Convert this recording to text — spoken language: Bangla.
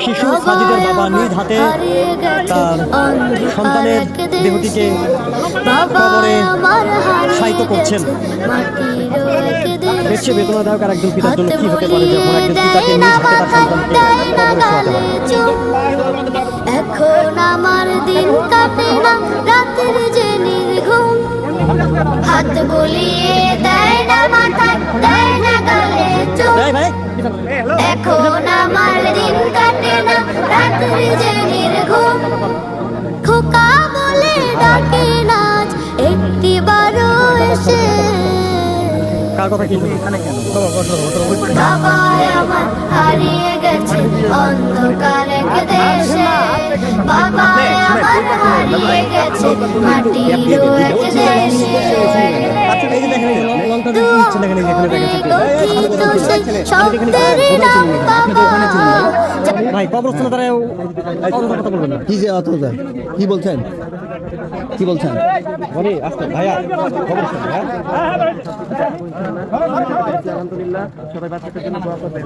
শিশু সাজিদের বাবা নিজ হাতে তার সন্তানের দেহটিকে কবরে শায়িত করছেন। দেখছে বেদনাদায়ক আর একজন পিতার জন্য কি হতে পারে যখন একজন পিতাকে নিজ হাতে তার সন্তানকে কবরে শোয়াতে হয়। এখন আমার দিন কাটে না রাতের যে নির্ঘুম, হাত বুলিয়ে দেয় না মাথায়, দেয় না গালে চুম। এখন আমার দিন কাটে না রাতের যে নির্ঘুম, খোকা বলে ডাকে নাচ একটিবারও এসে। কার কথা কি বাবা আমার হারিয়ে গেছে অন্ধকার এক দেশে, বাবা আমার হারিয়ে গেছে মাটির এক দেশে। ভাই কবরস্থানে দাঁড়ায় কথা বলবেন না। কি যে অথবা কি বলছেন, কি বলছেন ভাইয়া আলহামদুলিল্লাহ সবাই বাচ্চাদের জন্য দোয়া করবেন।